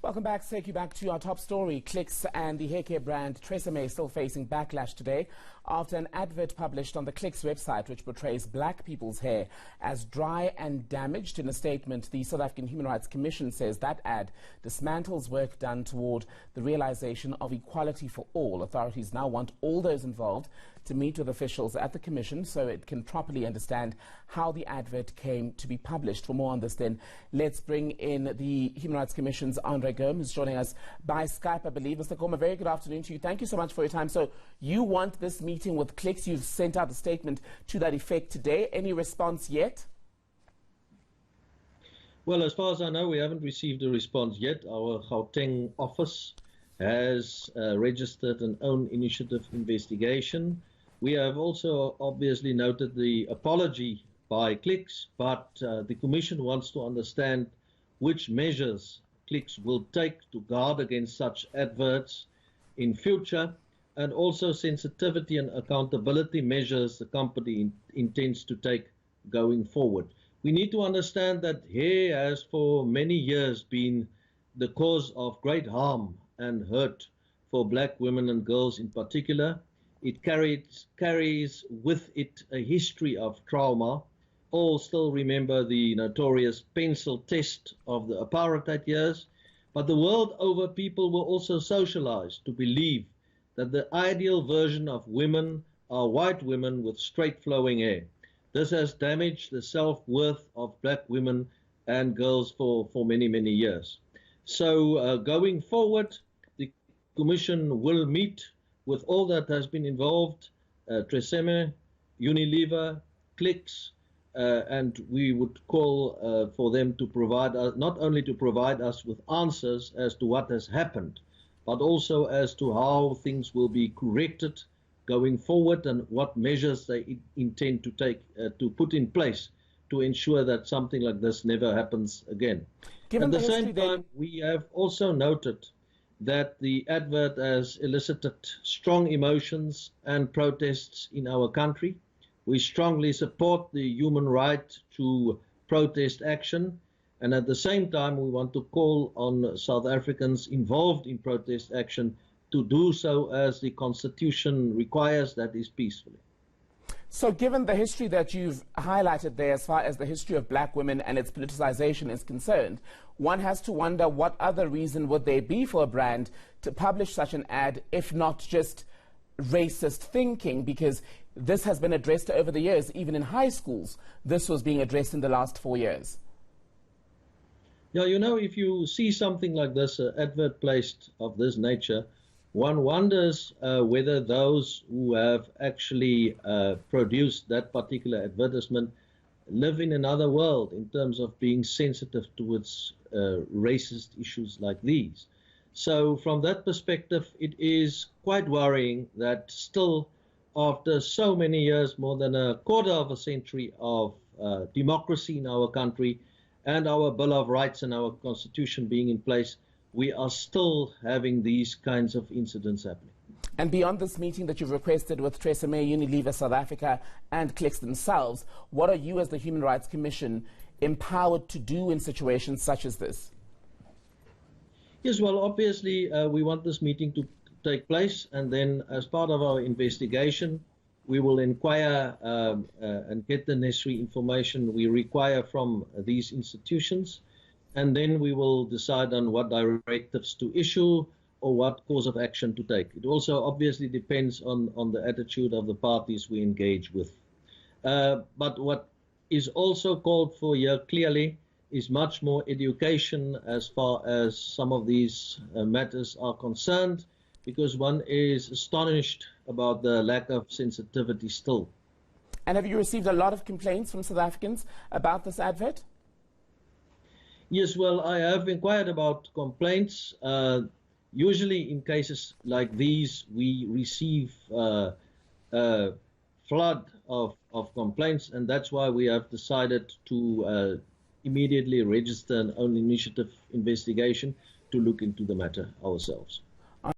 Welcome back. Take you back to our top story. Clicks and the hair care brand Tresemme still facing backlash today after an advert published on the Clicks website which portrays black people's hair as dry and damaged. In a statement, the South African Human Rights Commission says that ad dismantles work done toward the realization of equality for all. Authorities now want all those involved to meet with officials at the Commission so it can properly understand how the advert came to be published. For more on this then, let's bring in the Human Rights Commission's Andre Gome, who's joining us by Skype, I believe. Mr. Gome, a very good afternoon to you. Thank you so much for your time. So you want this meeting with Clicks. You've sent out a statement to that effect today. Any response yet? Well, as far as I know, we haven't received a response yet. Our Gauteng office has registered an own initiative investigation. We have also obviously noted the apology by Clicks, but the Commission wants to understand which measures Clicks will take to guard against such adverts in future, and also sensitivity and accountability measures the company intends to take going forward. We need to understand that hair has for many years been the cause of great harm and hurt for black women and girls in particular. It carries with it a history of trauma. All still remember the notorious pencil test of the apartheid years, but the world over people were also socialized to believe that the ideal version of women are white women with straight flowing hair. This has damaged the self-worth of black women and girls for many, many years. So going forward, the Commission will meet with all that has been involved, Tresemme, Unilever, Clicks, and we would call for them to provide us, not only to provide us with answers as to what has happened, but also as to how things will be corrected going forward and what measures they intend to take, to put in place to ensure that something like this never happens again. At the same time, we have also noted that the advert has elicited strong emotions and protests in our country. We strongly support the human right to protest action, and at the same time we want to call on South Africans involved in protest action to do so as the Constitution requires, that is peacefully. So given the history that you've highlighted there as far as the history of black women and its politicization is concerned, one has to wonder what other reason would there be for a brand to publish such an ad if not just racist thinking, because this has been addressed over the years. Even in high schools, this was being addressed in the last 4 years. Yeah, you know, if you see something like this, an advert placed of this nature, one wonders whether those who have actually produced that particular advertisement live in another world in terms of being sensitive towards racist issues like these. So from that perspective, it is quite worrying that still, after so many years, more than a quarter of a century of democracy in our country and our Bill of Rights and our Constitution being in place, we are still having these kinds of incidents happening. And beyond this meeting that you've requested with Tresemme, Unilever South Africa and Clicks themselves, what are you as the Human Rights Commission empowered to do in situations such as this? Yes, well, obviously we want this meeting to take place, and then as part of our investigation, we will inquire and get the necessary information we require from these institutions, and then we will decide on what directives to issue or what course of action to take. It also obviously depends on the attitude of the parties we engage with. But what is also called for here clearly is much more education as far as some of these matters are concerned, because one is astonished about the lack of sensitivity still. And have you received a lot of complaints from South Africans about this advert? Yes, well, I have inquired about complaints. Usually in cases like these, we receive a flood of complaints, and that's why we have decided to immediately register an own initiative investigation to look into the matter ourselves.